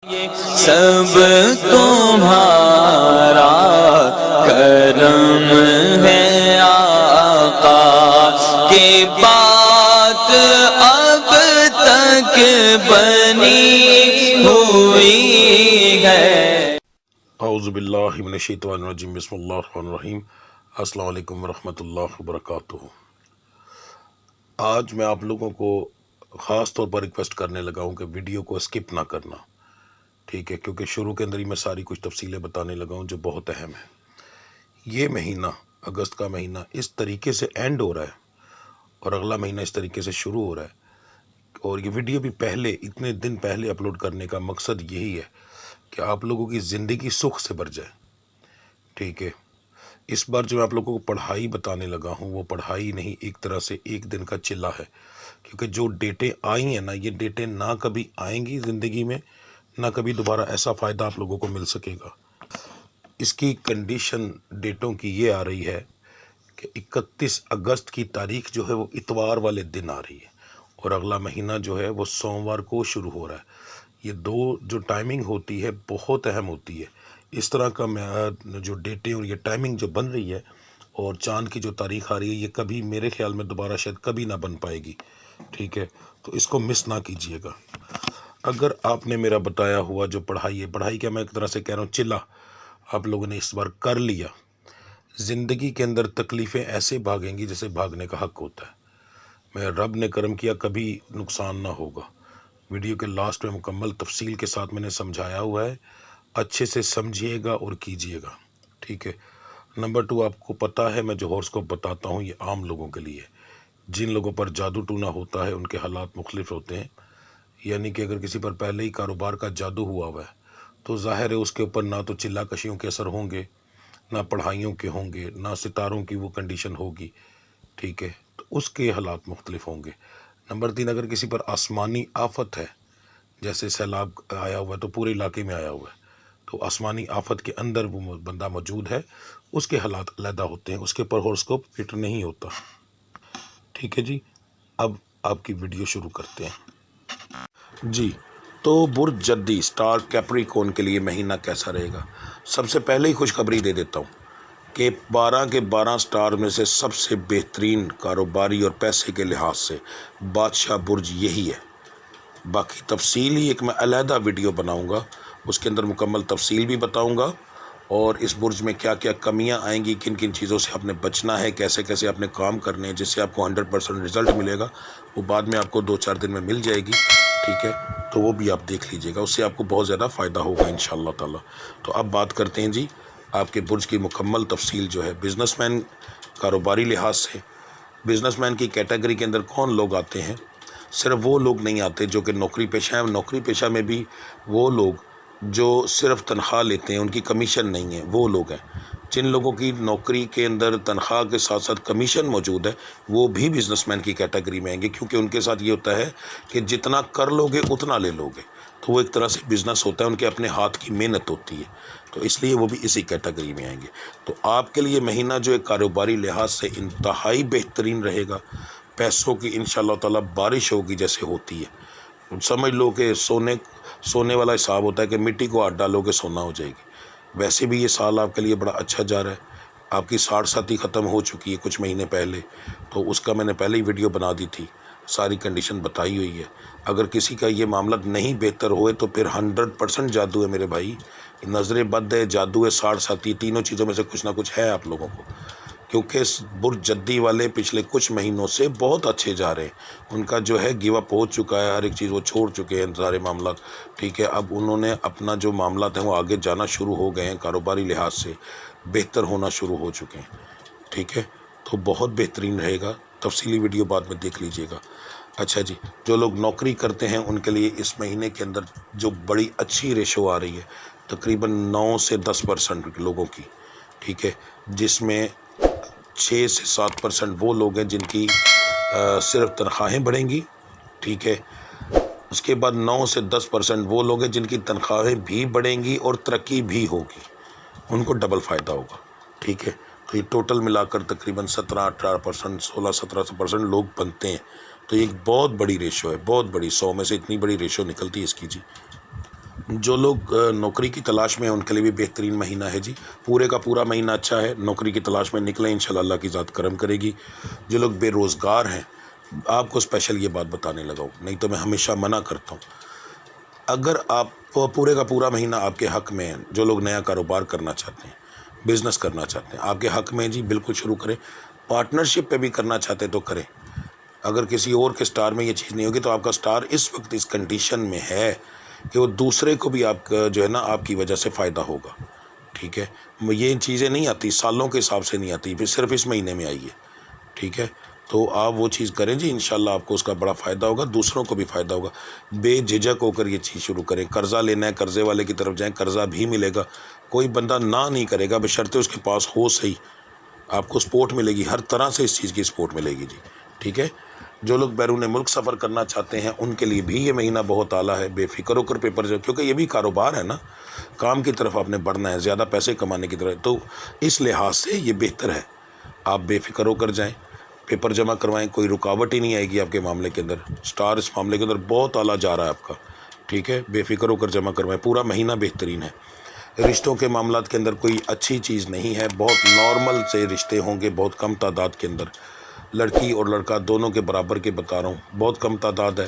سب تمہارا کرم ہے آقا کی بات اب تک بنی ہوئی ہے۔ اعوذ باللہ من الشیطان الرجیم، بسم اللہ الرحمن الرحیم۔ السلام علیکم ورحمۃ اللہ وبرکاتہ۔ آج میں آپ لوگوں کو خاص طور پر ریکویسٹ کرنے لگا ہوں کہ ویڈیو کو اسکپ نہ کرنا، ٹھیک ہے، کیونکہ شروع کے اندر ہی میں ساری کچھ تفصیلیں بتانے لگا ہوں جو بہت اہم ہے۔ یہ مہینہ، اگست کا مہینہ اس طریقے سے اینڈ ہو رہا ہے اور اگلا مہینہ اس طریقے سے شروع ہو رہا ہے، اور یہ ویڈیو بھی پہلے اتنے دن پہلے اپلوڈ کرنے کا مقصد یہی ہے کہ آپ لوگوں کی زندگی سکھ سے بھر جائے، ٹھیک ہے۔ اس بار جو میں آپ لوگوں کو پڑھائی بتانے لگا ہوں وہ پڑھائی نہیں، ایک طرح سے ایک دن کا چلہ ہے، کیونکہ جو ڈیٹیں آئی ہیں نا، یہ ڈیٹیں نہ کبھی آئیں گی زندگی میں، نہ کبھی دوبارہ ایسا فائدہ آپ لوگوں کو مل سکے گا۔ اس کی کنڈیشن ڈیٹوں کی یہ آ رہی ہے کہ 31 اگست کی تاریخ جو ہے وہ اتوار والے دن آ رہی ہے، اور اگلا مہینہ جو ہے وہ سوموار کو شروع ہو رہا ہے۔ یہ دو جو ٹائمنگ ہوتی ہے بہت اہم ہوتی ہے۔ اس طرح کا جو ڈیٹیں اور یہ ٹائمنگ جو بن رہی ہے اور چاند کی جو تاریخ آ رہی ہے، یہ کبھی میرے خیال میں دوبارہ شاید کبھی نہ بن پائے گی، ٹھیک ہے۔ تو اس کو مس نہ کیجیے گا۔ اگر آپ نے میرا بتایا ہوا جو پڑھائی ہے، پڑھائی کا میں ایک طرح سے کہہ رہا ہوں چلا آپ لوگوں نے اس بار کر لیا، زندگی کے اندر تکلیفیں ایسے بھاگیں گی جیسے بھاگنے کا حق ہوتا ہے۔ میں رب نے کرم کیا کبھی نقصان نہ ہوگا۔ ویڈیو کے لاسٹ میں مکمل تفصیل کے ساتھ میں نے سمجھایا ہوا ہے، اچھے سے سمجھیے گا اور کیجیے گا، ٹھیک ہے۔ نمبر 2، آپ کو پتہ ہے میں جو ہورسکوپ بتاتا ہوں یہ عام لوگوں کے لیے، جن لوگوں پر جادو ٹونا ہوتا ہے ان کے حالات مختلف ہوتے ہیں، یعنی کہ اگر کسی پر پہلے ہی کاروبار کا جادو ہوا ہوا ہے تو ظاہر ہے اس کے اوپر نہ تو چلا کشیوں کے اثر ہوں گے، نہ پڑھائیوں کے ہوں گے، نہ ستاروں کی وہ کنڈیشن ہوگی، ٹھیک ہے، تو اس کے حالات مختلف ہوں گے۔ نمبر 3، اگر کسی پر آسمانی آفت ہے، جیسے سیلاب آیا ہوا ہے تو پورے علاقے میں آیا ہوا ہے، تو آسمانی آفت کے اندر وہ بندہ موجود ہے، اس کے حالات علیحدہ ہوتے ہیں، اس کے اوپر ہورسکوپ فٹ نہیں ہوتا، ٹھیک ہے جی۔ اب آپ کی ویڈیو شروع کرتے ہیں جی۔ تو برج جدی سٹار کیپریکون کے لیے مہینہ کیسا رہے گا؟ سب سے پہلے ہی خوشخبری دے دیتا ہوں کہ 12 کے 12 سٹار میں سے سب سے بہترین کاروباری اور پیسے کے لحاظ سے بادشاہ برج یہی ہے۔ باقی تفصیل ہی ایک میں علیحدہ ویڈیو بناؤں گا، اس کے اندر مکمل تفصیل بھی بتاؤں گا، اور اس برج میں کیا کیا کمیاں آئیں گی، کن کن چیزوں سے آپ نے بچنا ہے، کیسے کیسے آپ نے کام کرنے ہیں جس سے آپ کو 100% رزلٹ ملے گا، وہ بعد میں آپ کو 2-4 دن میں مل جائے گی، ٹھیک ہے۔ تو وہ بھی آپ دیکھ لیجئے گا، اس سے آپ کو بہت زیادہ فائدہ ہوگا انشاءاللہ تعالی۔ تو اب بات کرتے ہیں جی آپ کے برج کی مکمل تفصیل جو ہے۔ بزنس مین، کاروباری لحاظ سے بزنس مین کی کیٹیگری کے اندر کون لوگ آتے ہیں؟ صرف وہ لوگ نہیں آتے جو کہ نوکری پیشہ ہیں، نوکری پیشہ میں بھی وہ لوگ جو صرف تنخواہ لیتے ہیں، ان کی کمیشن نہیں ہے، وہ لوگ ہیں۔ جن لوگوں کی نوکری کے اندر تنخواہ کے ساتھ ساتھ کمیشن موجود ہے وہ بھی بزنس مین کی کیٹیگری میں آئیں گے، کیونکہ ان کے ساتھ یہ ہوتا ہے کہ جتنا کر لو گے اتنا لے لو گے، تو وہ ایک طرح سے بزنس ہوتا ہے، ان کے اپنے ہاتھ کی محنت ہوتی ہے، تو اس لیے وہ بھی اسی کیٹیگری میں آئیں گے۔ تو آپ کے لیے مہینہ جو ہے کاروباری لحاظ سے انتہائی بہترین رہے گا، پیسوں کی انشاءاللہ تعالی بارش ہوگی جیسے ہوتی ہے۔ سمجھ لو کہ سونے والا حساب ہوتا ہے کہ مٹی کو ہاتھ ڈالو گے سونا ہو جائے گی۔ ویسے بھی یہ سال آپ کے لیے بڑا اچھا جا رہا ہے، آپ کی 60 ختم ہو چکی ہے کچھ مہینے پہلے، تو اس کا میں نے پہلے ہی ویڈیو بنا دی تھی، ساری کنڈیشن بتائی ہوئی ہے۔ اگر کسی کا یہ معاملہ نہیں بہتر ہوئے تو پھر 100% جادو ہے میرے بھائی، نظر بد ہے، جادو ہے، 60 تینوں چیزوں میں سے کچھ نہ کچھ ہے آپ لوگوں کو، کیونکہ برج جدی والے پچھلے کچھ مہینوں سے بہت اچھے جا رہے ہیں، ان کا جو ہے گیو اپ ہو چکا ہے، ہر ایک چیز وہ چھوڑ چکے ہیں سارے معاملات، ٹھیک ہے۔ اب انہوں نے اپنا جو معاملات ہیں وہ آگے جانا شروع ہو گئے ہیں، کاروباری لحاظ سے بہتر ہونا شروع ہو چکے ہیں، ٹھیک ہے۔ تو بہت بہترین رہے گا، تفصیلی ویڈیو بعد میں دیکھ لیجئے گا۔ اچھا جی، جو لوگ نوکری کرتے ہیں ان کے لیے اس مہینے کے اندر جو بڑی اچھی ریشو آ رہی ہے تقریباً 9 سے 10% لوگوں کی، ٹھیک ہے، جس میں 6 سے 7% وہ لوگ ہیں جن کی صرف تنخواہیں بڑھیں گی، ٹھیک ہے۔ اس کے بعد 9 سے 10% وہ لوگ ہیں جن کی تنخواہیں بھی بڑھیں گی اور ترقی بھی ہوگی، ان کو ڈبل فائدہ ہوگا، ٹھیک ہے۔ تو یہ ٹوٹل ملا کر تقریباً 17-18%، 16-17% لوگ بنتے ہیں، تو یہ ایک بہت بڑی ریشو ہے، بہت بڑی، 100 میں سے اتنی بڑی ریشو نکلتی ہے اس کی جی۔ جو لوگ نوکری کی تلاش میں ہیں ان کے لیے بھی بہترین مہینہ ہے جی. پورے کا پورا مہینہ اچھا ہے. نوکری کی تلاش میں نکلیں، انشاءاللہ اللہ کی ذات کرم کرے گی. جو لوگ بے روزگار ہیں، آپ کو اسپیشل یہ بات بتانے لگا ہوں، نہیں تو میں ہمیشہ منع کرتا ہوں. اگر آپ پورے کا پورا مہینہ آپ کے حق میں ہیں، جو لوگ نیا کاروبار کرنا چاہتے ہیں، بزنس کرنا چاہتے ہیں، آپ کے حق میں جی بالکل شروع کریں. پارٹنرشپ پہ بھی کرنا چاہتے تو کریں. اگر کسی اور کے سٹار میں یہ چیز نہیں ہوگی تو آپ کا سٹار اس وقت اس کنڈیشن میں ہے کہ وہ دوسرے کو بھی آپ کا جو ہے نا آپ کی وجہ سے فائدہ ہوگا. ٹھیک ہے، یہ چیزیں نہیں آتی، سالوں کے حساب سے نہیں آتی، پھر صرف اس مہینے میں آئی ہے. ٹھیک ہے، تو آپ وہ چیز کریں جی، انشاءاللہ آپ کو اس کا بڑا فائدہ ہوگا، دوسروں کو بھی فائدہ ہوگا. بے جھجک ہو کر یہ چیز شروع کریں. قرضہ لینا ہے، قرضے والے کی طرف جائیں، قرضہ بھی ملے گا. کوئی بندہ نہ نہیں کرے گا بشرطے اس کے پاس ہو صحیح. آپ کو سپورٹ ملے گی، ہر طرح سے اس چیز کی سپورٹ ملے گی جی. ٹھیک ہے، جو لوگ بیرون ملک سفر کرنا چاہتے ہیں ان کے لیے بھی یہ مہینہ بہت اعلیٰ ہے. بے فکر ہو کر پیپر جو، کیونکہ یہ بھی کاروبار ہے نا، کام کی طرف آپ نے بڑھنا ہے، زیادہ پیسے کمانے کی طرف، تو اس لحاظ سے یہ بہتر ہے. آپ بے فکر ہو کر جائیں، پیپر جمع کروائیں، کوئی رکاوٹ ہی نہیں آئے گی آپ کے معاملے کے اندر. سٹار اس معاملے کے اندر بہت اعلیٰ جا رہا ہے آپ کا. ٹھیک ہے، بے فکر ہو کر جمع کروائیں، پورا مہینہ بہترین ہے. رشتوں کے معاملات کے اندر کوئی اچھی چیز نہیں ہے، بہت نارمل سے رشتے ہوں گے، بہت کم تعداد کے اندر. لڑکی اور لڑکا دونوں کے برابر کے بتا رہا ہوں، بہت کم تعداد ہے.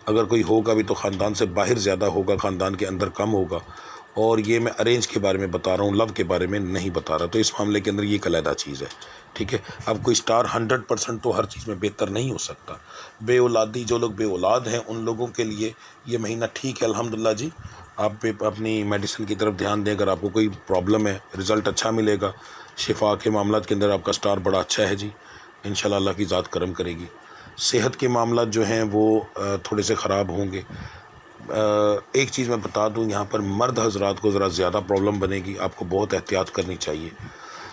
اگر کوئی ہوگا بھی تو خاندان سے باہر زیادہ ہوگا، خاندان کے اندر کم ہوگا. اور یہ میں ارینج کے بارے میں بتا رہا ہوں، لو کے بارے میں نہیں بتا رہا. تو اس معاملے کے اندر یہ ایک علیحدہ چیز ہے. ٹھیک ہے، اب کوئی سٹار 100% تو ہر چیز میں بہتر نہیں ہو سکتا. بے اولادی، جو لوگ بے اولاد ہیں ان لوگوں کے لیے یہ مہینہ ٹھیک ہے الحمدللہ جی. آپ پہ اپنی میڈیسن کی طرف دھیان دیں. اگر آپ کو کوئی پرابلم ہے، رزلٹ اچھا ملے گا. شفا کے معاملات کے اندر آپ کا سٹار بڑا اچھا ہے جی، انشاءاللہ اللہ کی ذات کرم کرے گی. صحت کے معاملات جو ہیں وہ تھوڑے سے خراب ہوں گے. ایک چیز میں بتا دوں، یہاں پر مرد حضرات کو ذرا زیادہ پرابلم بنے گی، آپ کو بہت احتیاط کرنی چاہیے.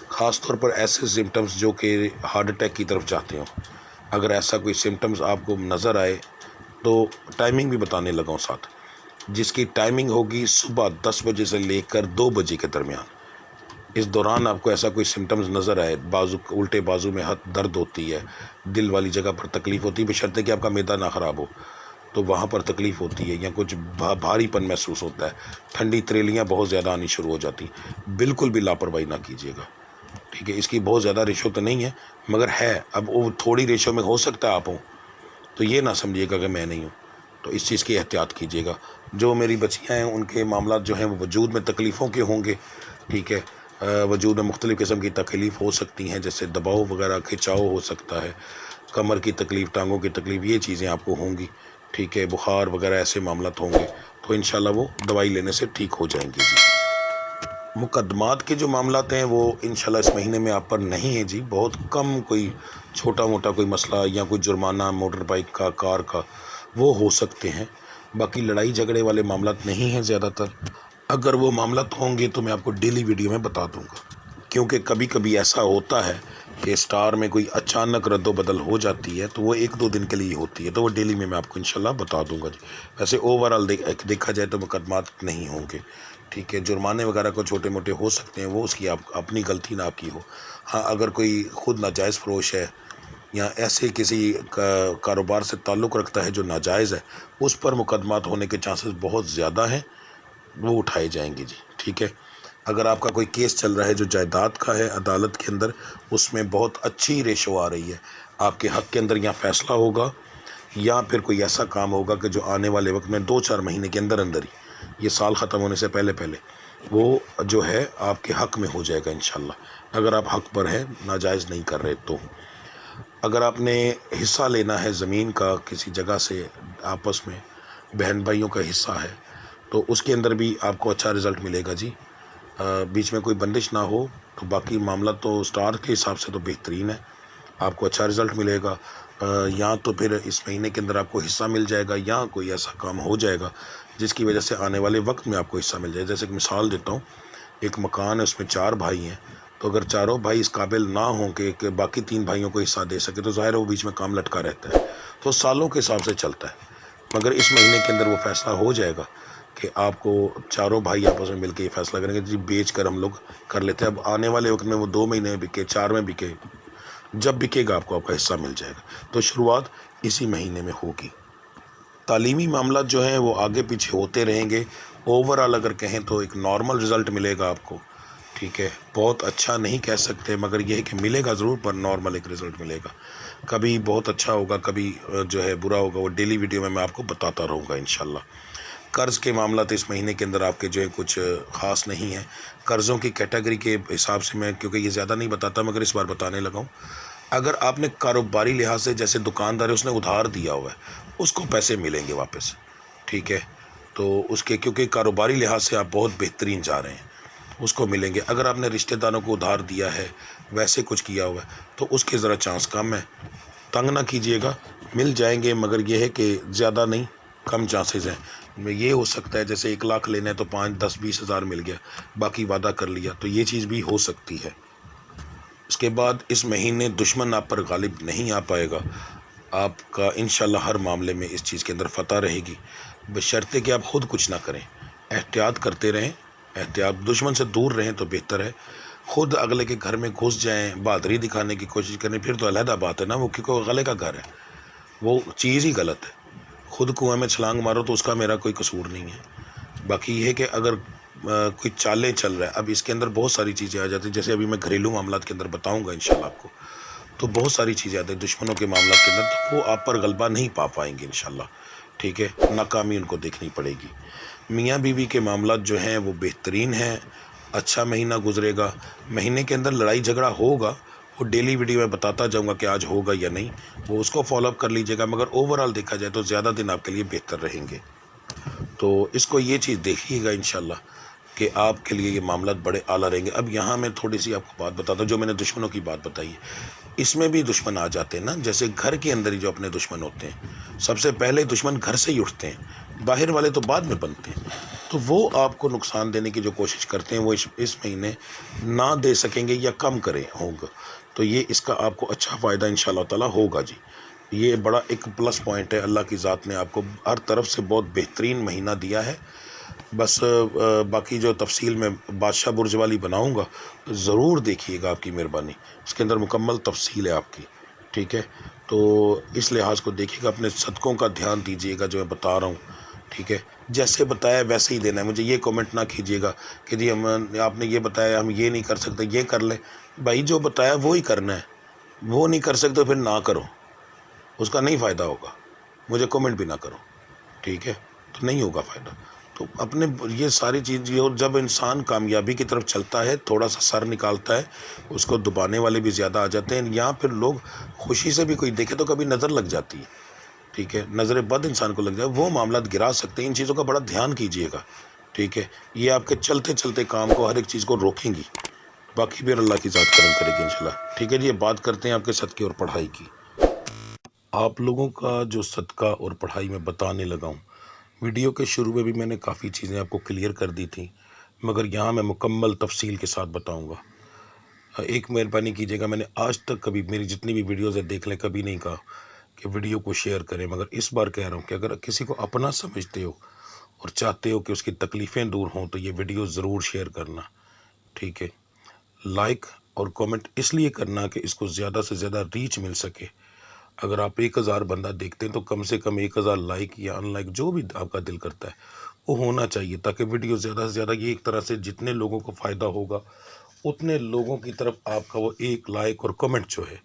خاص طور پر ایسے سمٹمز جو کہ ہارٹ اٹیک کی طرف جاتے ہوں. اگر ایسا کوئی سمٹمز آپ کو نظر آئے تو ٹائمنگ بھی بتانے لگا ہوں ساتھ، جس کی ٹائمنگ ہوگی صبح 10 بجے سے لے کر 2 بجے کے درمیان. اس دوران آپ کو ایسا کوئی سمٹمز نظر آئے، الٹے بازو میں درد ہوتی ہے، دل والی جگہ پر تکلیف ہوتی ہے، بشرطے کہ آپ کا معدہ نہ خراب ہو تو وہاں پر تکلیف ہوتی ہے، یا کچھ بھاری پن محسوس ہوتا ہے، ٹھنڈی تریلیاں بہت زیادہ آنی شروع ہو جاتی، بالکل بھی لاپرواہی نہ کیجیے گا. ٹھیک ہے، اس کی بہت زیادہ ریشو تو نہیں ہے مگر ہے. اب وہ تھوڑی ریشو میں ہو سکتا ہے آپ ہوں، تو یہ نہ سمجھیے گا کہ میں نہیں ہوں. تو اس چیز کی احتیاط کیجیے گا. جو میری بچیاں ہیں ان کے معاملات جو ہیں وہ وجود میں تکلیفوں کے ہوں گے. ٹھیک ہے، وجود میں مختلف قسم کی تکلیف ہو سکتی ہیں، جیسے دباؤ وغیرہ، کھچاؤ ہو سکتا ہے، کمر کی تکلیف، ٹانگوں کی تکلیف، یہ چیزیں آپ کو ہوں گی. ٹھیک ہے، بخار وغیرہ ایسے معاملات ہوں گے تو انشاءاللہ وہ دوائی لینے سے ٹھیک ہو جائیں گے جی. مقدمات کے جو معاملات ہیں وہ انشاءاللہ اس مہینے میں آپ پر نہیں ہیں جی. بہت کم، کوئی چھوٹا موٹا کوئی مسئلہ یا کوئی جرمانہ موٹر بائک کا، کار کا، وہ ہو سکتے ہیں. باقی لڑائی جھگڑے والے معاملات نہیں ہیں زیادہ تر. اگر وہ معاملات ہوں گے تو میں آپ کو ڈیلی ویڈیو میں بتا دوں گا، کیونکہ کبھی کبھی ایسا ہوتا ہے کہ سٹار میں کوئی اچانک رد و بدل ہو جاتی ہے تو وہ 1-2 دن کے لیے ہوتی ہے، تو وہ ڈیلی میں آپ کو انشاءاللہ بتا دوں گا جی. ویسے اوورآل دیکھا جائے تو مقدمات نہیں ہوں گے. ٹھیک ہے، جرمانے وغیرہ کو چھوٹے موٹے ہو سکتے ہیں، وہ اس کی آپ اپنی غلطی نہ آپ کی ہو. ہاں، اگر کوئی خود ناجائز فروش ہے یا ایسے کسی کاروبار سے تعلق رکھتا ہے جو ناجائز ہے، اس پر مقدمات ہونے کے چانسز بہت زیادہ ہیں، وہ اٹھائے جائیں گے جی. ٹھیک ہے، اگر آپ کا کوئی کیس چل رہا ہے جو جائیداد کا ہے عدالت کے اندر، اس میں بہت اچھی ریشو آ رہی ہے، آپ کے حق کے اندر یا فیصلہ ہوگا یا پھر کوئی ایسا کام ہوگا کہ جو آنے والے وقت میں 2-4 مہینے کے اندر اندر ہی، یہ سال ختم ہونے سے پہلے وہ جو ہے آپ کے حق میں ہو جائے گا انشاءاللہ، اگر آپ حق پر ہیں، ناجائز نہیں کر رہے. تو اگر آپ نے حصہ لینا ہے زمین کا کسی جگہ سے، آپس میں بہن بھائیوں کا حصہ ہے، تو اس کے اندر بھی آپ کو اچھا رزلٹ ملے گا جی. بیچ میں کوئی بندش نہ ہو تو باقی معاملہ تو سٹار کے حساب سے تو بہترین ہے، آپ کو اچھا رزلٹ ملے گا. یا تو پھر اس مہینے کے اندر آپ کو حصہ مل جائے گا، یا کوئی ایسا کام ہو جائے گا جس کی وجہ سے آنے والے وقت میں آپ کو حصہ مل جائے. جیسے کہ مثال دیتا ہوں، ایک مکان ہے، اس میں 4 بھائی ہیں، تو اگر چاروں بھائی اس قابل نہ ہوں کہ باقی 3 بھائیوں کو حصہ دے سکے تو ظاہر ہے وہ بیچ میں کام لٹکا رہتا ہے، تو سالوں کے حساب سے چلتا ہے. مگر اس مہینے کے اندر وہ فیصلہ ہو جائے گا کہ آپ کو چاروں بھائی آپس میں مل کے یہ فیصلہ کریں گے جی بیچ کر ہم لوگ کر لیتے ہیں. اب آنے والے وقت میں وہ 2 مہینے میں بکے، 4 میں بکے، جب بکے گا آپ کو آپ کا حصہ مل جائے گا. تو شروعات اسی مہینے میں ہوگی. تعلیمی معاملات جو ہیں وہ آگے پیچھے ہوتے رہیں گے، اوورآل اگر کہیں تو ایک نارمل رزلٹ ملے گا آپ کو، ٹھیک ہے. بہت اچھا نہیں کہہ سکتے، مگر یہ ہے کہ ملے گا ضرور، پر نارمل ایک رزلٹ ملے گا. کبھی بہت اچھا ہوگا، کبھی جو ہے برا ہوگا، وہ ڈیلی ویڈیو میں آپ کو بتاتا رہوں گا انشاءاللہ. قرض کے معاملات اس مہینے کے اندر آپ کے جو ہے کچھ خاص نہیں ہیں. قرضوں کی کیٹیگری کے حساب سے میں کیونکہ یہ زیادہ نہیں بتاتا، مگر اس بار بتانے لگا ہوں. اگر آپ نے کاروباری لحاظ سے، جیسے دکاندار ہے اس نے ادھار دیا ہوا ہے، اس کو پیسے ملیں گے واپس، ٹھیک ہے. تو اس کے کیونکہ کاروباری لحاظ سے آپ بہت بہترین جا رہے ہیں، اس کو ملیں گے. اگر آپ نے رشتہ داروں کو ادھار دیا ہے، ویسے کچھ کیا ہوا ہے، تو اس کے ذرا چانس کم ہے. تنگ نہ کیجیے گا، مل جائیں گے، مگر یہ ہے کہ زیادہ نہیں، کم چانسز ہیں. یہ ہو سکتا ہے جیسے 1 لاکھ لینا ہے تو 5 10 20 ہزار مل گیا، باقی وعدہ کر لیا، تو یہ چیز بھی ہو سکتی ہے. اس کے بعد اس مہینے دشمن آپ پر غالب نہیں آ پائے گا. آپ کا انشاءاللہ ہر معاملے میں اس چیز کے اندر فتح رہے گی، بشرطے کہ آپ خود کچھ نہ کریں. احتیاط کرتے رہیں، احتیاط، دشمن سے دور رہیں تو بہتر ہے. خود اگلے کے گھر میں گھس جائیں، بہادری دکھانے کی کوشش کریں، پھر تو علیحدہ بات ہے نا، وہ کیونکہ اگلے کا گھر ہے، وہ چیز ہی غلط ہے. خود کنویں میں چھلانگ مارو تو اس کا میرا کوئی قصور نہیں ہے. باقی یہ ہے کہ اگر کوئی چالیں چل رہا ہے، اب اس کے اندر بہت ساری چیزیں آ جاتی ہیں، جیسے ابھی میں گھریلو معاملات کے اندر بتاؤں گا انشاءاللہ آپ کو، تو بہت ساری چیزیں آتی ہیں دشمنوں کے معاملات کے اندر، تو وہ آپ پر غلبہ نہیں پا پائیں گے انشاءاللہ، ٹھیک ہے. ناکامی ان کو دیکھنی پڑے گی. میاں بیوی کے معاملات جو ہیں وہ بہترین ہیں، اچھا مہینہ گزرے گا. مہینے کے اندر لڑائی جھگڑا ہوگا، وہ ڈیلی ویڈیو میں بتاتا جاؤں گا کہ آج ہوگا یا نہیں، وہ اس کو فالو اپ کر لیجیے گا. مگر اوورآل دیکھا جائے تو زیادہ دن آپ کے لیے بہتر رہیں گے. تو اس کو یہ چیز دیکھیے گا انشاءاللہ کہ آپ کے لیے یہ معاملات بڑے اعلیٰ رہیں گے. اب یہاں میں تھوڑی سی آپ کو بات بتاتا ہوں، جو میں نے دشمنوں کی بات بتائی ہے، اس میں بھی دشمن آ جاتے ہیں نا. جیسے گھر کے اندر ہی جو اپنے دشمن ہوتے ہیں، سب سے پہلے دشمن گھر سے ہی اٹھتے ہیں، باہر والے تو بعد میں بنتے ہیں. تو وہ آپ کو نقصان دینے کی جو کوشش کرتے ہیں، وہ اس مہینے نہ دے سکیں گے یا کم کریں ہوگا. تو یہ اس کا آپ کو اچھا فائدہ انشاءاللہ تعالیٰ ہوگا جی. یہ بڑا ایک پلس پوائنٹ ہے، اللہ کی ذات نے آپ کو ہر طرف سے بہت بہترین مہینہ دیا ہے. بس باقی جو تفصیل میں بادشاہ برج والی بناؤں گا، ضرور دیکھیے گا، آپ کی مہربانی، اس کے اندر مکمل تفصیل ہے آپ کی، ٹھیک ہے. تو اس لحاظ کو دیکھیے گا، اپنے صدقوں کا دھیان دیجیے گا جو میں بتا رہا ہوں، ٹھیک ہے. جیسے بتایا ویسے ہی دینا ہے. مجھے یہ کومنٹ نہ کیجیے گا کہ جی آپ نے یہ بتایا ہم یہ نہیں کر سکتے، یہ کر لیں. بھائی جو بتایا وہی کرنا ہے، وہ نہیں کر سکتے پھر نہ کرو، اس کا نہیں فائدہ ہوگا. مجھے کومنٹ بھی نہ کرو، ٹھیک ہے، تو نہیں ہوگا فائدہ. تو اپنے یہ ساری چیز، اور جب انسان کامیابی کی طرف چلتا ہے، تھوڑا سا سر نکالتا ہے، اس کو دبانے والے بھی زیادہ آ جاتے ہیں. یہاں پھر لوگ خوشی سے بھی کوئی دیکھے تو کبھی نظر لگ جاتی ہے، ٹھیک ہے، نظر بد انسان کو لگ جائے، وہ معاملات گرا سکتے ہیں. ان چیزوں کا بڑا دھیان کیجیے گا، ٹھیک ہے. یہ آپ کے چلتے چلتے کام کو، ہر ایک چیز کو روکیں گی. باقی پھر اللہ کی ذات کرم کرے گی انشاءاللہ، ٹھیک ہے جی. یہ بات کرتے ہیں آپ کے صدقے اور پڑھائی کی. آپ لوگوں کا جو صدقہ اور پڑھائی میں بتانے لگا ہوں، ویڈیو کے شروع میں بھی میں نے کافی چیزیں آپ کو کلیئر کر دی تھیں، مگر یہاں میں مکمل تفصیل کے ساتھ بتاؤں گا. ایک مہربانی کیجیے گا، میں نے آج تک کبھی میری جتنی بھی ویڈیوز ہیں دیکھ لیں، کبھی نہیں کہا کہ ویڈیو کو شیئر کریں، مگر اس بار کہہ رہا ہوں کہ اگر کسی کو اپنا سمجھتے ہو اور چاہتے ہو کہ اس کی تکلیفیں دور ہوں تو یہ ویڈیو ضرور شیئر کرنا، ٹھیک ہے. لائک اور کومنٹ اس لیے کرنا کہ اس کو زیادہ سے زیادہ ریچ مل سکے. اگر آپ 1000 بندہ دیکھتے ہیں تو کم سے کم 1000 لائک یا ان لائک، جو بھی آپ کا دل کرتا ہے وہ ہونا چاہیے، تاکہ ویڈیو زیادہ سے زیادہ، یہ ایک طرح سے جتنے لوگوں کو فائدہ ہوگا اتنے لوگوں کی طرف آپ کا وہ ایک لائک اور کمنٹ جو ہے،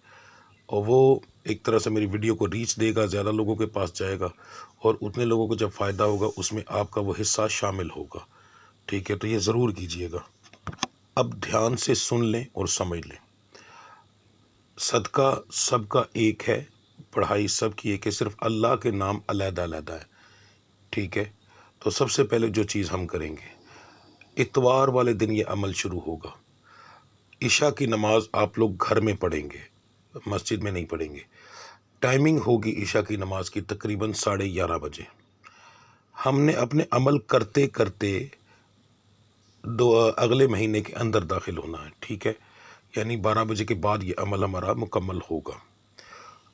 اور وہ ایک طرح سے میری ویڈیو کو ریچ دے گا، زیادہ لوگوں کے پاس جائے گا، اور اتنے لوگوں کو جب فائدہ ہوگا اس میں آپ کا وہ حصہ شامل ہوگا، ٹھیک ہے. تو یہ ضرور کیجیے گا. اب دھیان سے سن لیں اور سمجھ لیں. صدقہ سب کا ایک ہے، پڑھائی سب کی ایک ہے، صرف اللہ کے نام علیحدہ علیحدہ ہے، ٹھیک ہے. تو سب سے پہلے جو چیز ہم کریں گے، اتوار والے دن یہ عمل شروع ہوگا. عشاء کی نماز آپ لوگ گھر میں پڑھیں گے، مسجد میں نہیں پڑھیں گے. ٹائمنگ ہوگی عشاء کی نماز کی تقریباً 11:30 بجے. ہم نے اپنے عمل کرتے کرتے اگلے مہینے کے اندر داخل ہونا ہے، ٹھیک ہے. یعنی 12 بجے کے بعد یہ عمل ہمارا مکمل ہوگا.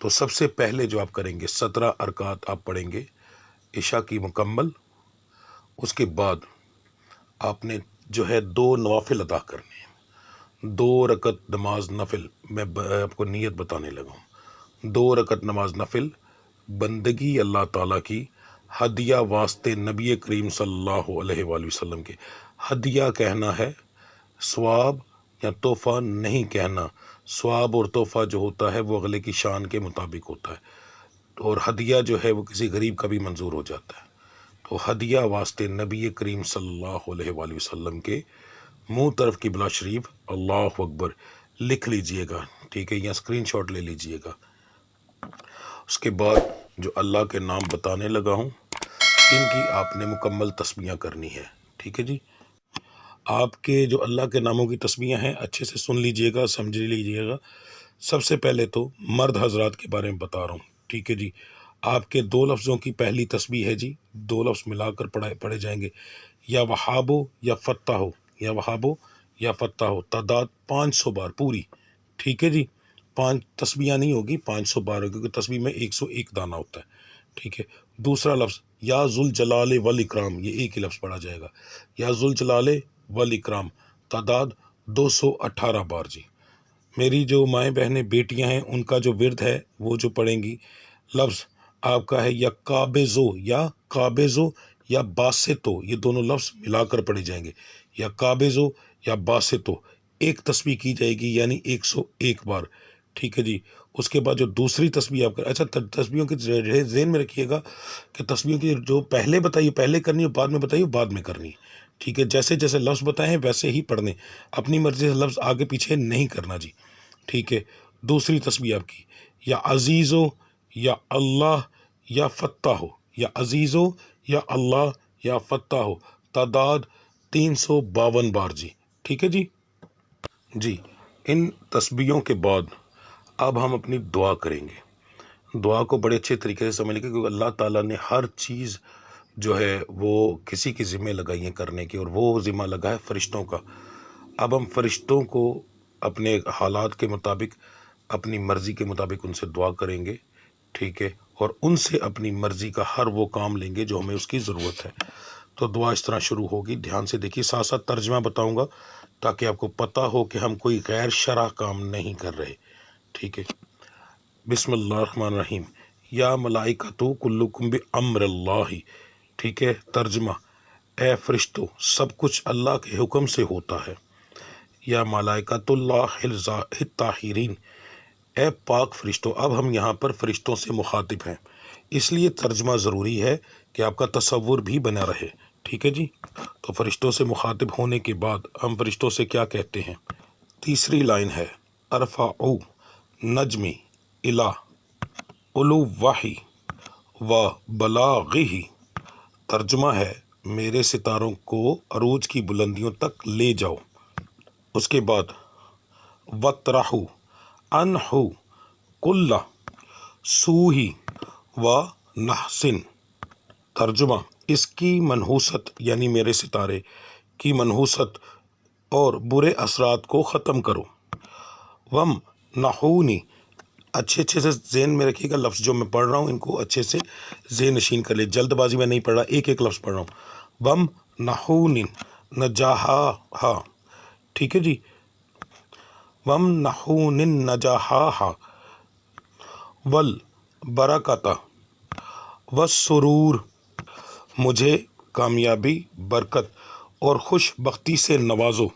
تو سب سے پہلے جو آپ کریں گے، 17 رکعت آپ پڑھیں گے عشاء کی مکمل. اس کے بعد آپ نے جو ہے 2 نوافل ادا کرنے ہیں. 2 رکعت نماز نفل، میں آپ کو نیت بتانے لگا ہوں. 2 رکعت نماز نفل، بندگی اللہ تعالیٰ کی ہدیہ واسطے نبی کریم صلی اللہ علیہ وآلہ وسلم کے. ہدیہ کہنا ہے، ثواب یا تحفہ نہیں کہنا. ثواب اور تحفہ جو ہوتا ہے وہ اگلے کی شان کے مطابق ہوتا ہے، اور ہدیہ جو ہے وہ کسی غریب کا بھی منظور ہو جاتا ہے. تو ہدیہ واسطے نبی کریم صلی اللہ علیہ وآلہ وسلم کے منہ طرف قبلہ شریف اللہ اکبر لکھ لیجئے گا، ٹھیک ہے، یا اسکرین شاٹ لے لیجئے گا. اس کے بعد جو اللہ کے نام بتانے لگا ہوں ان کی آپ نے مکمل تسمیہ کرنی ہے، ٹھیک ہے جی. آپ کے جو اللہ کے ناموں کی تسمیہ ہیں اچھے سے سن لیجئے گا، سمجھ لیجئے گا. سب سے پہلے تو مرد حضرات کے بارے میں بتا رہا ہوں، ٹھیک ہے جی. آپ کے 2 لفظوں کی پہلی تسبیح ہے جی، 2 لفظ ملا کر پڑھے جائیں گے، یا وہابو یا فتح ہو، یا وہابو یا فتح ہو. تعداد 500 بار پوری، ٹھیک ہے جی. 5 تسبیح نہیں ہوگی، 500 بار ہوگی، کیونکہ تسبیح میں 101 دانہ ہوتا ہے، ٹھیک ہے. دوسرا لفظ یا ذوالجلال والاکرام، یہ ایک ہی لفظ پڑھا جائے گا، یا ذوالجلال والاکرام. تعداد 218 بار جی. میری جو مائیں بہنیں بیٹیاں ہیں ان کا جو ورد ہے وہ جو پڑھیں گی، لفظ آپ کا ہے یا قابضو یا باسطو. یہ دونوں لفظ ملا کر پڑھے جائیں گے، یا قابضو یا باسطو. ایک تسبیح کی جائے گی یعنی 101 بار، ٹھیک ہے جی. اس کے بعد جو دوسری تسبیح آپ اچھا تسبیحوں کی ذہن میں رکھیے گا کہ تسبیحوں کی جو پہلے بتائیے پہلے کرنی ہے، بعد میں بتائیے بعد میں کرنی ہے، ٹھیک ہے. جیسے جیسے لفظ بتائے ہیں ویسے ہی پڑھنے، اپنی مرضی سے لفظ آگے پیچھے نہیں کرنا جی، ٹھیک ہے. دوسری تسبیح آپ کی یا عزیزو یا اللہ یا فتح ہو، یا عزیزو یا اللہ یا فتح ہو. تعداد 352 بار جی، ٹھیک ہے جی. جی ان تسبیحوں کے بعد اب ہم اپنی دعا کریں گے. دعا کو بڑے اچھے طریقے سے سمجھ لیں، کیونکہ اللہ تعالیٰ نے ہر چیز جو ہے وہ کسی کی ذمہ لگائی ہیں کرنے کی، اور وہ ذمہ لگا ہے فرشتوں کا. اب ہم فرشتوں کو اپنے حالات کے مطابق، اپنی مرضی کے مطابق ان سے دعا کریں گے، ٹھیک ہے، اور ان سے اپنی مرضی کا ہر وہ کام لیں گے جو ہمیں اس کی ضرورت ہے. تو دعا اس طرح شروع ہوگی، دھیان سے دیکھیے، ساتھ ساتھ ترجمہ بتاؤں گا تاکہ آپ کو پتہ ہو کہ ہم کوئی غیر شرع کام نہیں کر رہے، ٹھیک ہے. بسم اللہ الرحمن الرحیم. یا ملائکتو کلکم بامر اللہ، ٹھیک ہے. ترجمہ، اے فرشتو سب کچھ اللہ کے حکم سے ہوتا ہے. یا ملائکۃ اللہ الطاہرین، اے پاک فرشتوں. اب ہم یہاں پر فرشتوں سے مخاطب ہیں، اس لیے ترجمہ ضروری ہے کہ آپ کا تصور بھی بنا رہے، ٹھیک ہے جی. تو فرشتوں سے مخاطب ہونے کے بعد ہم فرشتوں سے کیا کہتے ہیں. تیسری لائن ہے ارفعوا نجمی الی علوہ و بلاغہ. ترجمہ ہے میرے ستاروں کو عروج کی بلندیوں تک لے جاؤ. اس کے بعد وَطْرَحُ عَنْهُ كُلَّ سُوءٍ وَنَحْسٍ. ترجمہ، اس کی منحوست یعنی میرے ستارے کی منحوست اور برے اثرات کو ختم کرو. وم نحونی، اچھے سے ذہن میں رکھیے گا، لفظ جو میں پڑھ رہا ہوں ان کو اچھے سے ذہن نشین کر لے، جلد بازی میں نہیں پڑھ رہا، ایک ایک لفظ پڑھ رہا ہوں. وم نحونی نجاحا، ٹھیک ہے جی. وم نحون نجاحا والبرکۃ والسرور، مجھے کامیابی، برکت اور خوش بختی سے نوازو.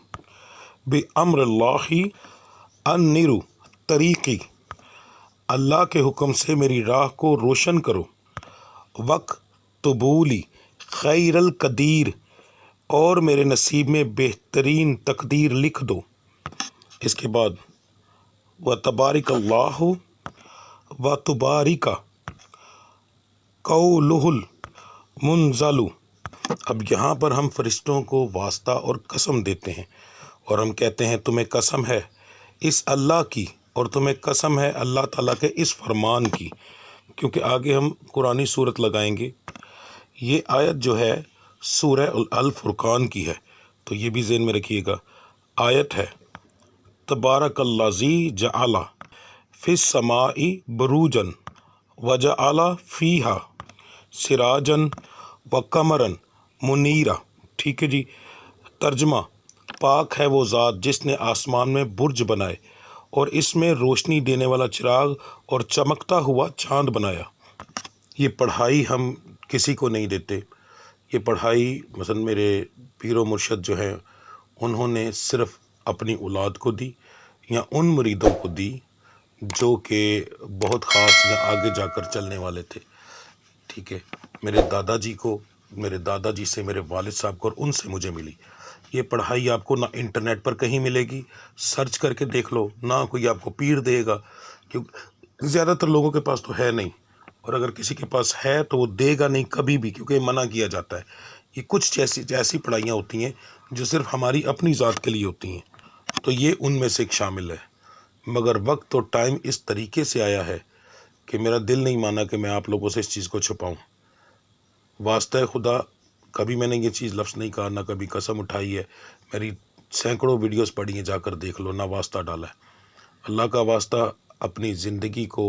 بامر اللہ انیرو طریقی، اللہ کے حکم سے میری راہ کو روشن کرو. وَاکْتُبُوا خیر القدیر، اور میرے نصیب میں بہترین تقدیر لکھ دو. اس کے بعد وَتَبَارَكَ اللَّهُ وَتُبَارِكَ قَوْلُهُ الْمُنزَلُ. اب یہاں پر ہم فرشتوں کو واسطہ اور قسم دیتے ہیں، اور ہم کہتے ہیں تمہیں قسم ہے اس اللہ کی، اور تمہیں قسم ہے اللہ تعالیٰ کے اس فرمان کی، کیونکہ آگے ہم قرآنی صورت لگائیں گے. یہ آیت جو ہے سورہ الفرقان کی ہے، تو یہ بھی ذہن میں رکھیے گا. آیت ہے تبارک الذی جعل فی السماء بروجا وجعل فیہا سراجا وقمرا منیرا، ٹھیک ہے جی. ترجمہ، پاک ہے وہ ذات جس نے آسمان میں برج بنائے اور اس میں روشنی دینے والا چراغ اور چمکتا ہوا چاند بنایا. یہ پڑھائی ہم کسی کو نہیں دیتے. یہ پڑھائی مثلا میرے پیر و مرشد جو ہیں انہوں نے صرف اپنی اولاد کو دی یا ان مریدوں کو دی جو کہ بہت خاص یا آگے جا کر چلنے والے تھے. ٹھیک ہے، میرے دادا جی کو، میرے دادا جی سے میرے والد صاحب کو، اور ان سے مجھے ملی. یہ پڑھائی آپ کو نہ انٹرنیٹ پر کہیں ملے گی، سرچ کر کے دیکھ لو، نہ کوئی آپ کو پیر دے گا، کیونکہ زیادہ تر لوگوں کے پاس تو ہے نہیں، اور اگر کسی کے پاس ہے تو وہ دے گا نہیں کبھی بھی، کیونکہ منع کیا جاتا ہے. یہ کچھ ایسی پڑھائیاں ہوتی ہیں جو صرف ہماری اپنی ذات کے لیے ہوتی ہیں، تو یہ ان میں سے ایک شامل ہے. مگر وقت اور ٹائم اس طریقے سے آیا ہے کہ میرا دل نہیں مانا کہ میں آپ لوگوں سے اس چیز کو چھپاؤں. واسطہ خدا کبھی میں نے یہ چیز لفظ نہیں کہا، نہ کبھی قسم اٹھائی ہے. میری سینکڑوں ویڈیوز پڑھی ہیں، جا کر دیکھ لو، نہ واسطہ ڈالا ہے. اللہ کا واسطہ اپنی زندگی کو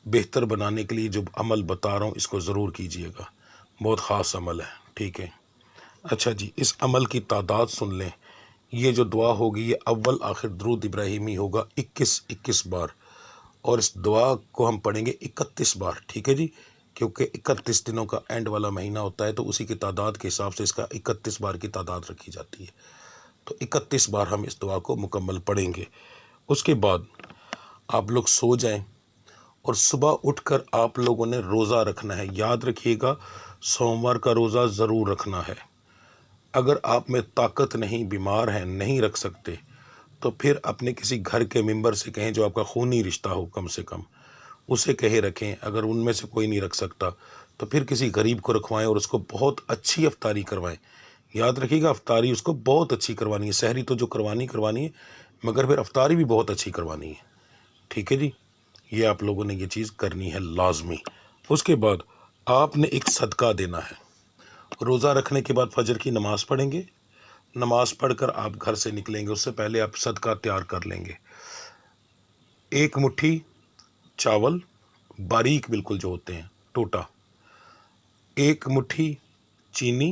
بہتر بنانے کے لیے جو عمل بتا رہا ہوں اس کو ضرور کیجئے گا. بہت خاص عمل ہے. ٹھیک ہے، اچھا جی، اس عمل کی تعداد سن لیں. یہ جو دعا ہوگی یہ اول آخر درود ابراہیمی ہوگا 21 بار، اور اس دعا کو ہم پڑھیں گے 31 بار. ٹھیک ہے جی، کیونکہ 31 دنوں کا اینڈ والا مہینہ ہوتا ہے تو اسی کی تعداد کے حساب سے اس کا 31 بار کی تعداد رکھی جاتی ہے. تو 31 بار ہم اس دعا کو مکمل پڑھیں گے. اس کے بعد آپ لوگ سو جائیں، اور صبح اٹھ کر آپ لوگوں نے روزہ رکھنا ہے. یاد رکھیے گا، سوموار کا روزہ ضرور رکھنا ہے. اگر آپ میں طاقت نہیں، بیمار ہیں، نہیں رکھ سکتے، تو پھر اپنے کسی گھر کے ممبر سے کہیں جو آپ کا خونی رشتہ ہو، کم سے کم اسے کہے رکھیں. اگر ان میں سے کوئی نہیں رکھ سکتا تو پھر کسی غریب کو رکھوائیں اور اس کو بہت اچھی افطاری کروائیں. یاد رکھیے گا، افطاری اس کو بہت اچھی کروانی ہے. سحری تو جو کروانی ہے، مگر پھر افطاری بھی بہت اچھی کروانی ہے. ٹھیک ہے جی، یہ آپ لوگوں نے یہ چیز کرنی ہے لازمی. اس کے بعد آپ نے ایک صدقہ دینا ہے. روزہ رکھنے کے بعد فجر کی نماز پڑھیں گے. نماز پڑھ کر آپ گھر سے نکلیں گے، اس سے پہلے آپ صدقہ تیار کر لیں گے. 1 مٹھی چاول باریک بالکل جو ہوتے ہیں، ٹوٹا، 1 مٹھی چینی،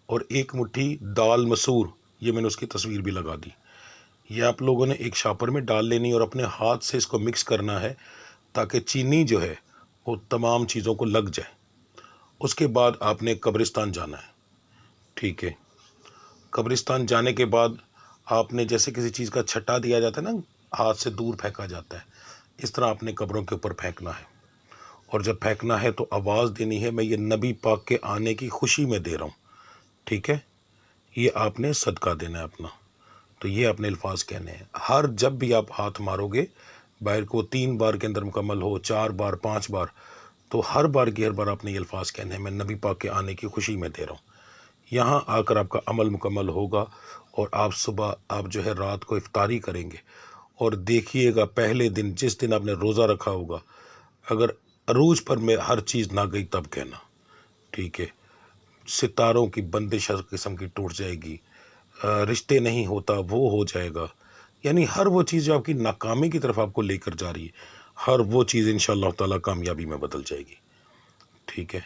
اور 1 مٹھی دال مسور. یہ میں نے اس کی تصویر بھی لگا دی. یہ آپ لوگوں نے ایک شاپر میں ڈال لینی اور اپنے ہاتھ سے اس کو مکس کرنا ہے تاکہ چینی جو ہے وہ تمام چیزوں کو لگ جائے. اس کے بعد آپ نے قبرستان جانا ہے. ٹھیک ہے، قبرستان جانے کے بعد آپ نے جیسے کسی چیز کا چھٹا دیا جاتا ہے نا، ہاتھ سے دور پھینکا جاتا ہے، اس طرح آپ نے قبروں کے اوپر پھینکنا ہے. اور جب پھینکنا ہے تو آواز دینی ہے، میں یہ نبی پاک کے آنے کی خوشی میں دے رہا ہوں. ٹھیک ہے، یہ آپ نے صدقہ دینا ہے اپنا. تو یہ اپنے الفاظ کہنے ہیں. ہر جب بھی آپ ہاتھ مارو گے باہر کو 3 بار کے اندر مکمل ہو، 4 بار، 5 بار، تو ہر بار آپ نے یہ الفاظ کہنے ہیں، میں نبی پاک کے آنے کی خوشی میں دے رہا ہوں. یہاں آ کر آپ کا عمل مکمل ہوگا، اور آپ صبح آپ جو ہے رات کو افطاری کریں گے. اور دیکھیے گا پہلے دن جس دن آپ نے روزہ رکھا ہوگا، اگر عروج پر میں ہر چیز نہ گئی تب کہنا. ٹھیک ہے، ستاروں کی بندش ہر قسم کی ٹوٹ جائے گی، رشتے نہیں ہوتا وہ ہو جائے گا. یعنی ہر وہ چیز جو آپ کی ناکامی کی طرف آپ کو لے کر جا رہی ہے، ہر وہ چیز انشاءاللہ تعالی کامیابی میں بدل جائے گی. ٹھیک ہے،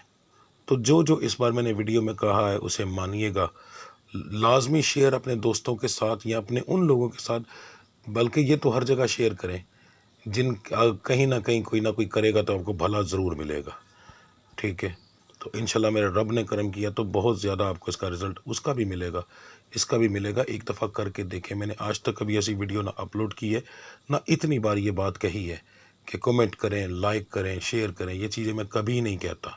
تو جو اس بار میں نے ویڈیو میں کہا ہے اسے مانیے گا. لازمی شیئر اپنے دوستوں کے ساتھ یا اپنے ان لوگوں کے ساتھ، بلکہ یہ تو ہر جگہ شیئر کریں جن کہیں نہ کہیں کوئی نہ کوئی کرے گا تو آپ کو بھلا ضرور ملے گا. ٹھیک ہے، تو انشاءاللہ میرے رب نے کرم کیا تو بہت زیادہ آپ کو اس کا رزلٹ اس کا بھی ملے گا، اس کا بھی ملے گا. ایک دفعہ کر کے دیکھیں. میں نے آج تک کبھی ایسی ویڈیو نہ اپلوڈ کی ہے، نہ اتنی بار یہ بات کہی ہے کہ کمنٹ کریں، لائک کریں، شیئر کریں. یہ چیزیں میں کبھی نہیں کہتا،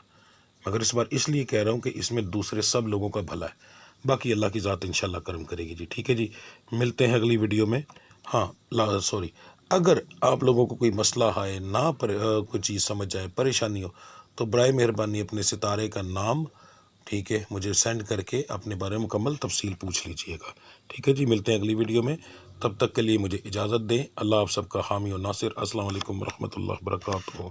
مگر اس بار اس لیے کہہ رہا ہوں کہ اس میں دوسرے سب لوگوں کا بھلا ہے. باقی اللہ کی ذات انشاءاللہ کرم کرے گی جی. ٹھیک ہے جی، ملتے ہیں اگلی ویڈیو میں. ہاں سوری، اگر آپ لوگوں کو کوئی مسئلہ ہے، نہ کوئی چیز سمجھ جائے، پریشانی ہو، تو برائے مہربانی اپنے ستارے کا نام، ٹھیک ہے، مجھے سینڈ کر کے اپنے بارے میں مکمل تفصیل پوچھ لیجئے گا. ٹھیک ہے جی، ملتے ہیں اگلی ویڈیو میں. تب تک کے لیے مجھے اجازت دیں. اللہ آپ سب کا حامی و ناصر. السلام علیکم ورحمۃ اللہ وبرکاتہ.